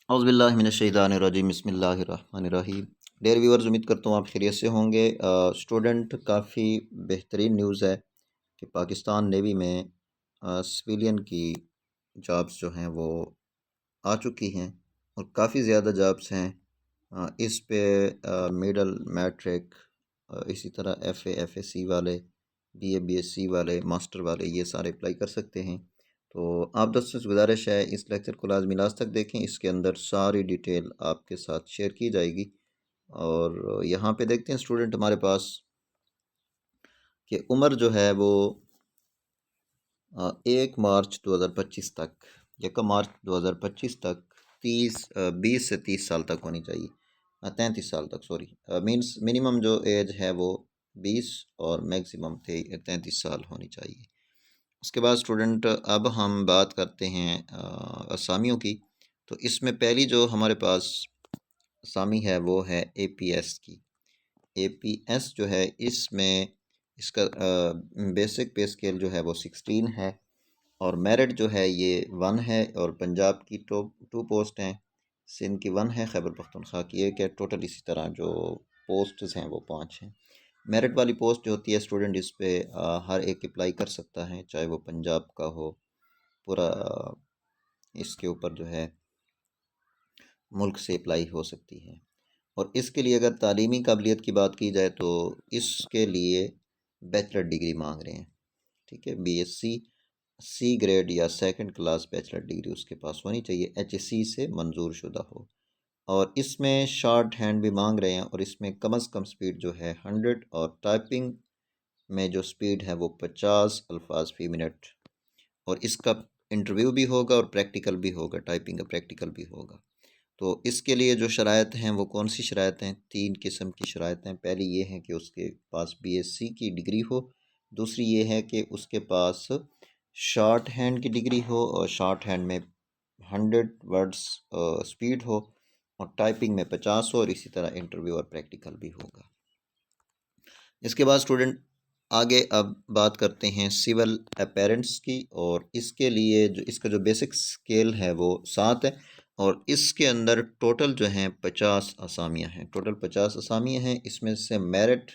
औज़ुबिल्लाहि बिस्मिल्लाहिर्रहमानिर्रहीम। Dare viewers, उम्मीद करता हूँ आप खैरियत से होंगे। स्टूडेंट काफ़ी बेहतरीन न्यूज़ है कि पाकिस्तान नेवी में सिविलियन की जॉब्स जो हैं वो आ चुकी हैं और काफ़ी ज़्यादा जॉब्स हैं। इस पे मिडल मैट्रिक, इसी तरह एफ़ए एफ़एसी वाले, बीए बीएससी वाले, मास्टर वाले, ये सारे अप्लाई कर सकते हैं। तो आप दोस्तों से गुजारिश है इस लेक्चर को लाजमी लास्ट तक देखें। इसके अंदर सारी डिटेल आपके साथ शेयर की जाएगी। और यहाँ पे देखते हैं स्टूडेंट हमारे पास कि उम्र जो है वो 1 मार्च 2025 तक, 1 मार्च 2025 तक 20 से 30 साल तक होनी चाहिए। 33 साल तक, सॉरी, मीन्स मिनिमम जो एज है वो 20 और मैक्सिमम 33 साल होनी चाहिए। उसके बाद स्टूडेंट अब हम बात करते हैं असामियों की। तो इसमें पहली जो हमारे पास असामी है वो है एपीएस की। एपीएस जो है इसमें इसका बेसिक पे स्केल जो है वो 16 है और मेरिट जो है ये 1 है। और पंजाब की टू पोस्ट हैं, सिंध की 1 है, खैबर पख्तूनख्वा की 1 है। टोटल इसी तरह जो पोस्ट्स हैं वो 5 हैं। मेरिट वाली पोस्ट जो होती है स्टूडेंट, इस पे हर एक अप्लाई कर सकता है, चाहे वो पंजाब का हो। पूरा इसके ऊपर जो है मुल्क से अप्लाई हो सकती है। और इसके लिए अगर तालीमी काबिलियत की बात की जाए तो इसके लिए बैचलर डिग्री मांग रहे हैं। ठीक है, बीएससी सी ग्रेड या सेकंड क्लास बैचलर डिग्री उसके पास होनी चाहिए, एचएससी से मंजूर शुदा हो। और इसमें शॉर्ट हैंड भी मांग रहे हैं और इसमें कम अज़ कम स्पीड जो है 100 और टाइपिंग में जो स्पीड है वो 50 अल्फाज फ़ी मिनट। और इसका इंटरव्यू भी होगा और प्रैक्टिकल भी होगा, टाइपिंग का प्रैक्टिकल भी होगा। तो इसके लिए जो शराइत हैं वो कौन सी शराइत हैं? 3 किस्म की शराइत हैं। पहली ये है कि उसके पास बीएससी की डिग्री हो। दूसरी ये है कि उसके पास शॉर्ट हैंड की डिग्री हो और शॉर्ट हैंड में 100 वर्ड्स स्पीड हो और टाइपिंग में 50 हो। और इसी तरह इंटरव्यू और प्रैक्टिकल भी होगा। इसके बाद स्टूडेंट आगे अब बात करते हैं सिविल अपीयरेंस की। और इसके लिए जो इसका जो बेसिक स्केल है वो 7 है और इसके अंदर टोटल जो हैं 50 असामियाँ हैं। टोटल 50 असामियाँ हैं। इसमें से मेरिट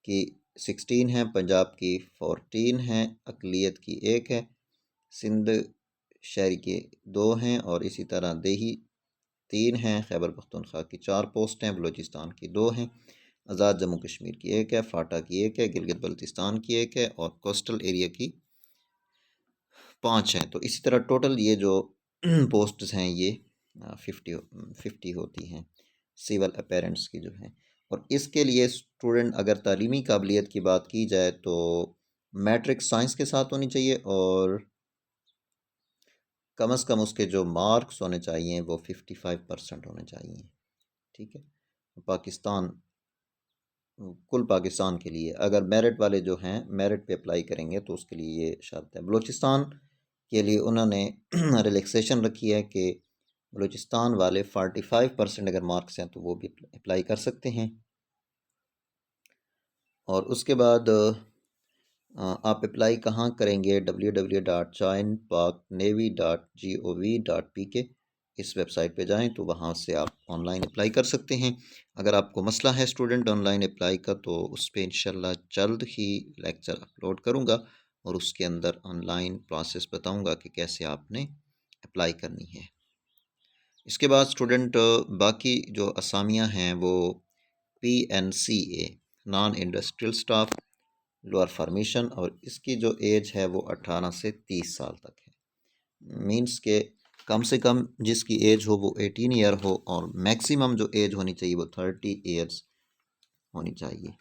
की 16 हैं, पंजाब की 14 हैं, अक़लियत की 1 है, सिंध शहरी के 2 हैं और इसी तरह देही 3 हैं, खैबर पख्तूनख्वा की 4 पोस्ट हैं, बलूचिस्तान की 2 हैं, आज़ाद जम्मू कश्मीर की 1 है, फाटा की 1 है, गिलगित बल्तिस्तान की 1 है और कोस्टल एरिया की 5 हैं। तो इसी तरह टोटल ये जो पोस्ट्स हैं ये 50 होती हैं सिविल अपीयरेंस की जो हैं। और इसके लिए स्टूडेंट अगर तालीमी काबिलियत की बात की जाए तो मैट्रिक साइंस के साथ होनी चाहिए और कम अज़ कम उसके जो मार्क्स होने चाहिए वो 55% होने चाहिए। ठीक है, पाकिस्तान कुल पाकिस्तान के लिए अगर मेरिट वाले जो हैं मेरिट पे अप्लाई करेंगे तो उसके लिए ये शर्त है। बलूचिस्तान के लिए उन्होंने रिलैक्सेशन रखी है कि बलूचिस्तान वाले 45% अगर मार्क्स हैं तो वो भी अप्लाई कर सकते हैं। और उसके बाद आप अप्लाई कहाँ करेंगे? www.joinpaknavy.gov.pk इस वेबसाइट पे जाएं तो वहाँ से आप ऑनलाइन अप्लाई कर सकते हैं। अगर आपको मसला है स्टूडेंट ऑनलाइन अप्लाई का तो उस पर इंशाल्लाह जल्द ही लेक्चर अपलोड करूँगा और उसके अंदर ऑनलाइन प्रोसेस बताऊँगा कि कैसे आपने अप्लाई करनी है। इसके बाद स्टूडेंट बाकी जो असामियाँ हैं वो PNCA non industrial staff lower formation और इसकी जो एज है वो 18 से 30 साल तक है। मींस के कम से कम जिसकी एज हो वो 18 ईयर हो और मैक्सिमम जो एज होनी चाहिए वो 30 ईयर्स होनी चाहिए।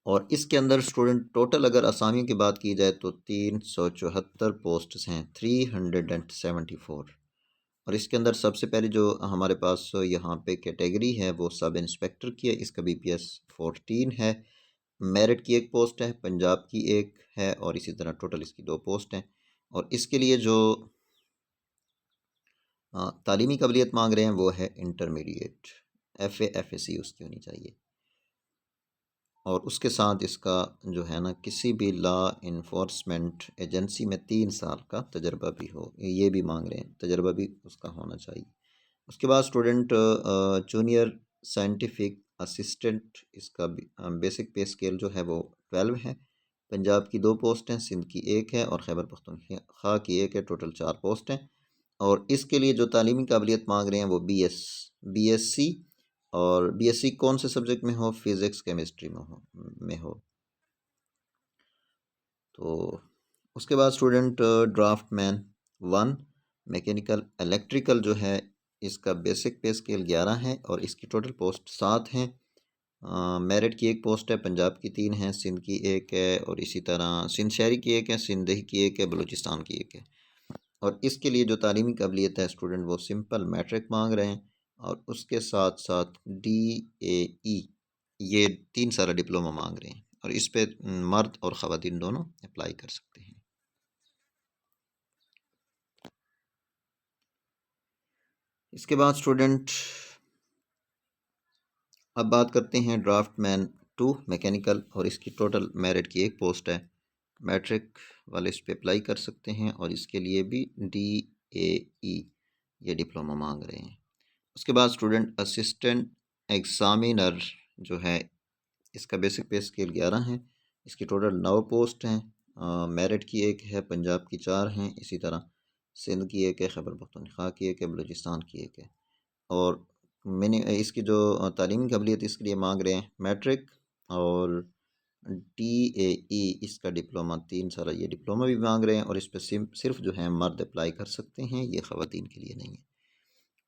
और इसके अंदर स्टूडेंट टोटल अगर असामियों की बात की जाए तो 374 पोस्ट्स हैं, 374। और इसके अंदर सबसे पहले जो हमारे पास यहाँ पे कैटेगरी है वो सब इंस्पेक्टर की है। इसका BPS 14 है। मेरिट की 1 पोस्ट है, पंजाब की 1 है और इसी तरह टोटल इसकी 2 पोस्ट हैं। और इसके लिए जो तालीमी काबिलियत मांग रहे हैं वो है इंटरमीडिएट, FA FAC उसकी होनी चाहिए। और उसके साथ इसका जो है ना किसी भी लॉ इन्फोर्समेंट एजेंसी में 3 साल का तजर्बा भी हो, ये भी मांग रहे हैं, तजर्बा भी उसका होना चाहिए। उसके बाद स्टूडेंट जूनियर साइंटिफिक असिस्टेंट, इसका बेसिक पे स्केल जो है वो 12 है। पंजाब की 2 पोस्ट हैं, सिंध की 1 है और खैबर पख्तूनख्वा की 1 है। टोटल 4 पोस्ट हैं और इसके लिए जो तालीमी काबिलियत मांग रहे हैं वो बीएससी, और बीएससी कौन से सब्जेक्ट में हो, फिज़िक्स केमिस्ट्री में हो। तो उसके बाद स्टूडेंट ड्राफ्टमैन 1 मैकेनिकल इलेक्ट्रिकल जो है, इसका बेसिक पे स्केल 11 है और इसकी टोटल पोस्ट 7 हैं। मेरिट की 1 पोस्ट है, पंजाब की 3 हैं, सिंध की 1 है और इसी तरह सिंध शहरी की 1 है, सिंध की 1 है, बलूचिस्तान की 1 है। और इसके लिए जो तालीमी काबिलियत है स्टूडेंट वो सिंपल मैट्रिक मांग रहे हैं और उसके साथ साथ DAE, ये 3 सारा डिप्लोमा मांग रहे हैं और इस पे मर्द और ख़वातीन दोनों अप्लाई कर सकते हैं। इसके बाद स्टूडेंट अब बात करते हैं ड्राफ्टमैन 2 मैकेनिकल, और इसकी टोटल मेरिट की 1 पोस्ट है। मैट्रिक वाले इस पे अप्लाई कर सकते हैं और इसके लिए भी DAE ये डिप्लोमा मांग रहे हैं। उसके बाद स्टूडेंट असिस्टेंट एग्ज़ामिनर जो है, इसका बेसिक पे स्केल 11 है, इसकी टोटल 9 पोस्ट हैं। मेरिट की 1 है, पंजाब की 4 हैं, इसी तरह सिंध की 1 है, खैबर पख्तूनख्वा की 1 है, बलूचिस्तान की 1 है। और मैंने इसकी जो तालीमी काबिलियत इसके लिए मांग रहे हैं मैट्रिक और DAE इसका डिप्लोमा 3 साल ये डिप्लोमा भी मांग रहे हैं और इस पर सिर्फ जो है मर्द अप्लाई कर सकते हैं, ये ख़वातीन के लिए नहीं है।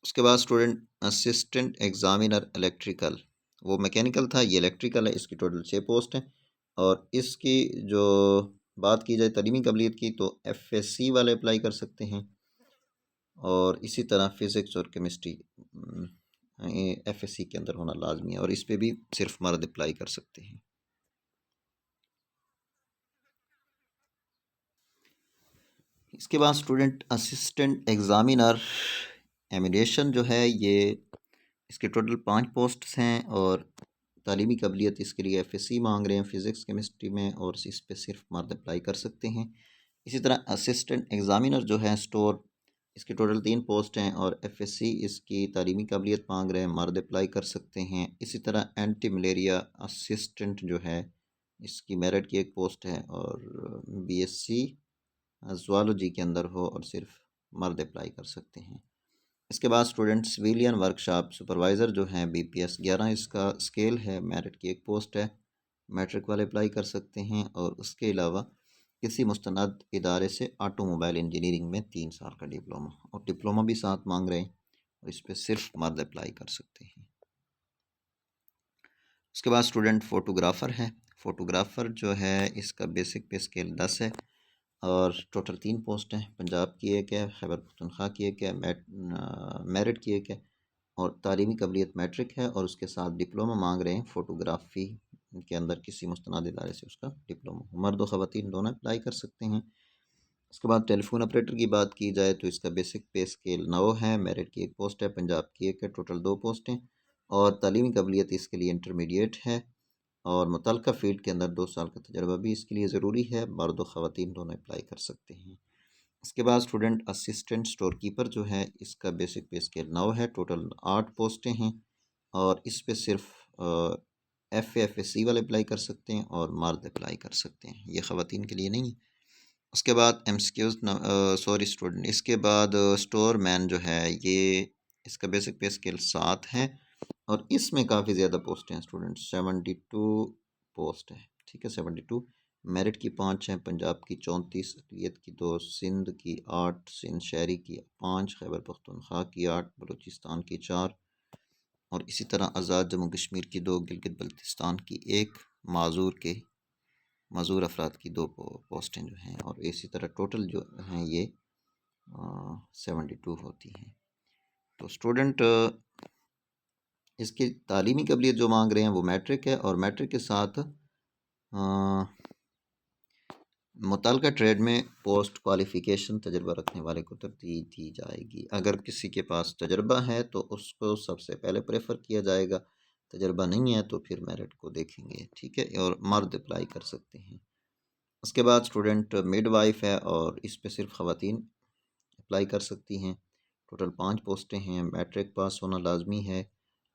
उसके बाद स्टूडेंट असिस्टेंट एग्ज़ामिनर इलेक्ट्रिकल, वो मैकेनिकल था, ये इलेक्ट्रिकल है, इसकी टोटल 6 पोस्ट हैं और इसकी जो बात की जाए तालीमी काबिलियत की तो FSC वाले अप्लाई कर सकते हैं और इसी तरह फ़िज़िक्स और केमिस्ट्री FSC के अंदर होना लाजमी है और इस पे भी सिर्फ मर्द अप्लाई कर सकते हैं। इसके बाद स्टूडेंट असिस्टेंट एग्ज़ामिनर एमिनेशन जो है, ये इसके टोटल 5 पोस्ट्स हैं और तालीमी काबिलियत इसके लिए FSC मांग रहे हैं फ़िज़िक्स केमिस्ट्री में और इस पे सिर्फ मर्द अप्लाई कर सकते हैं। इसी तरह असिस्टेंट एग्ज़ामिनर जो है स्टोर, इसके टोटल 3 पोस्ट हैं और FSC इसकी तालीमी काबिलियत मांग रहे हैं, मर्द अप्लाई कर सकते हैं। इसी तरह एंटी मलेरिया असिस्टेंट जो है, इसकी मेरिट की 1 पोस्ट है और BSc ज़ूलॉजी के अंदर हो और सिर्फ मर्द अप्लाई कर सकते हैं। इसके बाद स्टूडेंट सिविलियन वर्कशॉप सुपरवाइज़र जो हैं, BPS 11 इसका स्केल है, मेरिट की 1 पोस्ट है, मैट्रिक वाले अप्लाई कर सकते हैं और उसके अलावा किसी मुस्तनद इदारे से ऑटोमोबाइल इंजीनियरिंग में 3 साल का डिप्लोमा, और डिप्लोमा भी साथ मांग रहे हैं और इस पर सिर्फ मर्द अप्लाई कर सकते हैं। उसके बाद स्टूडेंट फ़ोटोग्राफ़र है, फ़ोटोग्राफ़र जो है इसका बेसिक पे स्केल 10 है और टोटल 3 पोस्ट हैं, पंजाब की 1 है, खैबर पख्तूनख्वा की 1 है, मेरिट की 1 है और तालीमी काबिलियत मैट्रिक है और उसके साथ डिप्लोमा मांग रहे हैं फ़ोटोग्राफ़ी के अंदर किसी मुस्तनद इदारे से उसका डिप्लोमा, मर्द और ख़वातीन दोनों अप्लाई कर सकते हैं। उसके बाद टेलीफोन ऑपरेटर की बात की जाए तो इसका बेसिक पे स्केल 9 है, मेरिट की 1 पोस्ट है, पंजाब की 1 है, टोटल 2 पोस्ट हैं और तालीमी काबिलियत इसके लिए इंटरमीडिएट है और मुतल्लिका फ़ील्ड के अंदर 2 साल का तजर्बा भी इसके लिए ज़रूरी है, मर्द और ख़वातीन दोनों अप्लाई कर सकते हैं। इसके बाद स्टूडेंट असिस्टेंट स्टोर कीपर जो है, इसका बेसिक पे स्केल 9 है, टोटल 8 पोस्टें हैं और इस पे सिर्फ FAFSC वाले अप्लाई कर सकते हैं और मर्द अप्लाई कर सकते हैं, ये ख़वातीन के लिए नहीं है। उसके बाद MCQs सॉरी स्टूडेंट, इसके बाद स्टोर मैन जो है, ये इसका बेसिक पे स्केल 7 है और इसमें काफ़ी ज़्यादा पोस्ट हैं स्टूडेंट, 72 पोस्ट है, ठीक है 72। मेरिट की 5 हैं, पंजाब की 34, अक़लियत की 2, सिंध की 8, सिंध शहरी की 5, खैबर पख्तूनख्वा की 8, बलूचिस्तान की 4 और इसी तरह आज़ाद जम्मू कश्मीर की 2, गिलगित बल्तिस्तान की 1, माजूर अफराद की 2 पोस्टें जो हैं और इसी तरह टोटल जो हैं ये 72 होती हैं। तो स्टूडेंट इसकी तालीमी काबिलियत जो मांग रहे हैं वो मैट्रिक है और मैट्रिक के साथ मुतल्लिका ट्रेड में पोस्ट क्वालिफ़िकेशन तजर्बा रखने वाले को तरजीह दी जाएगी। अगर किसी के पास तजर्बा है तो उसको सबसे पहले प्रेफर किया जाएगा तजर्बा नहीं है तो फिर मेरिट को देखेंगे, ठीक है। और मर्द अप्लाई कर सकते हैं। उसके बाद स्टूडेंट मिडवाइफ है और इस पे सिर्फ ख़वातीन अप्लाई कर सकती हैं। टोटल 5 पोस्टें हैं। मैट्रिक पास होना लाजमी है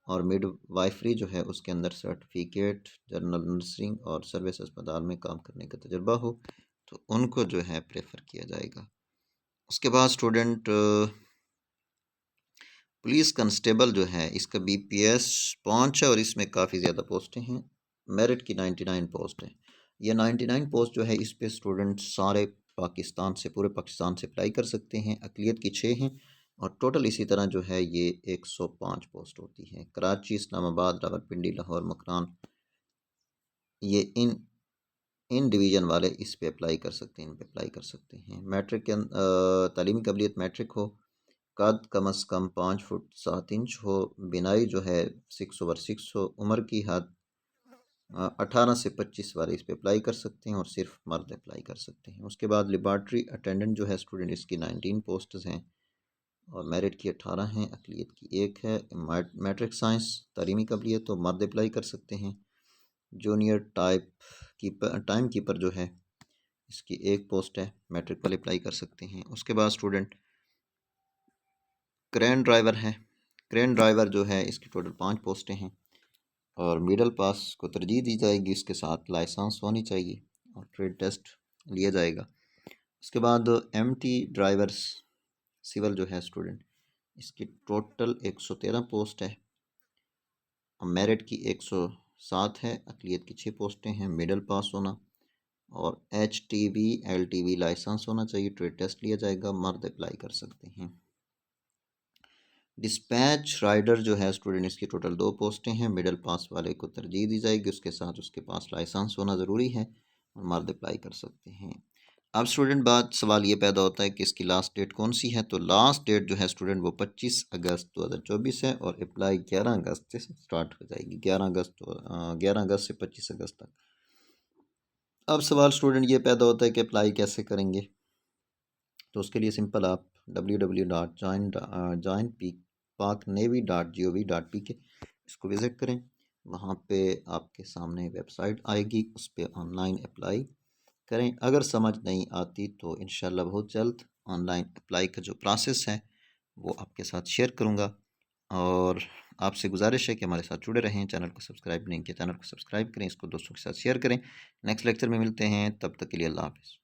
और मिडवाइफरी जो है उसके अंदर सर्टिफिकेट, जनरल नर्सिंग और सर्विस अस्पताल में काम करने का तजर्बा हो तो उनको जो है प्रेफर किया जाएगा। उसके बाद स्टूडेंट पुलिस कांस्टेबल जो है इसका BPS 5 है और इसमें काफ़ी ज़्यादा पोस्टें हैं। मेरिट की 99 पोस्ट है। ये 99 पोस्ट जो है इस पे स्टूडेंट सारे पाकिस्तान से, पूरे पाकिस्तान से अप्लाई कर सकते हैं। अक़लियत की 6 हैं और टोटल इसी तरह जो है ये 105 पोस्ट होती है। कराची, इस्लामाबाद, रावलपिंडी, लाहौर, मकरान, ये इन डिवीज़न वाले इस पे अप्लाई कर सकते हैं, इन पे अप्लाई कर सकते हैं। मैट्रिक के तालीमी काबिलियत मैट्रिक हो, कद कम अज़ कम 5 फुट 7 इंच हो, बिनाई जो है 6/6 हो, उम्र की हद 18 से 25 वाले इस पे अप्लाई कर सकते हैं और सिर्फ मर्द अप्लाई कर सकते हैं। उसके बाद लेबॉर्ट्री अटेंडेंट जो है स्टूडेंट इसकी 19 पोस्ट्स हैं और मेरिट की 18 हैं, अक़लियत की 1 है। मैट्रिक साइंस तालीमी काबिलियत तो मर्द अप्लाई कर सकते हैं। जूनियर टाइम कीपर जो है इसकी 1 पोस्ट है, मैट्रिक वाले अप्लाई कर सकते हैं। उसके बाद स्टूडेंट क्रेन ड्राइवर है। क्रेन ड्राइवर जो है इसकी टोटल 5 पोस्टें हैं और मिडल पास को तरजीह दी जाएगी, इसके साथ लाइसेंस होनी चाहिए और ट्रेड टेस्ट लिया जाएगा। उसके बाद MT ड्राइवर्स सिविल जो है स्टूडेंट इसकी टोटल 113 पोस्ट है और मेरिट की 107 है, अक़लियत की 6 पोस्टें हैं। मिडल पास होना और HTV LTV लाइसेंस होना चाहिए, ट्रेड टेस्ट लिया जाएगा, मर्द अप्लाई कर सकते हैं। डिस्पैच राइडर जो है स्टूडेंट इसकी टोटल 2 पोस्टें हैं, मिडल पास वाले को तरजीह दी जाएगी, उसके साथ उसके पास लाइसेंस होना ज़रूरी है और मर्द अप्लाई कर सकते हैं। अब स्टूडेंट सवाल ये पैदा होता है कि इसकी लास्ट डेट कौन सी है, तो लास्ट डेट जो है स्टूडेंट वो 25 अगस्त 2024 है और अप्लाई 11 अगस्त से स्टार्ट हो जाएगी, 11 अगस्त से 25 अगस्त तक। अब सवाल स्टूडेंट ये पैदा होता है कि अप्लाई कैसे करेंगे, तो उसके लिए सिंपल आप www.joinpaknavy.gov.pk इसको विज़िट करें। वहाँ पे आपके सामने वेबसाइट आएगी, उस पर ऑनलाइन अप्लाई करें। अगर समझ नहीं आती तो इंशाल्लाह बहुत जल्द ऑनलाइन अप्लाई का जो प्रोसेस है वो आपके साथ शेयर करूँगा और आपसे गुजारिश है कि हमारे साथ जुड़े रहें। चैनल को सब्सक्राइब नहीं किया, चैनल को सब्सक्राइब करें, इसको दोस्तों के साथ शेयर करें। नेक्स्ट लेक्चर में मिलते हैं, तब तक के लिए अल्लाह हाफ़िज़।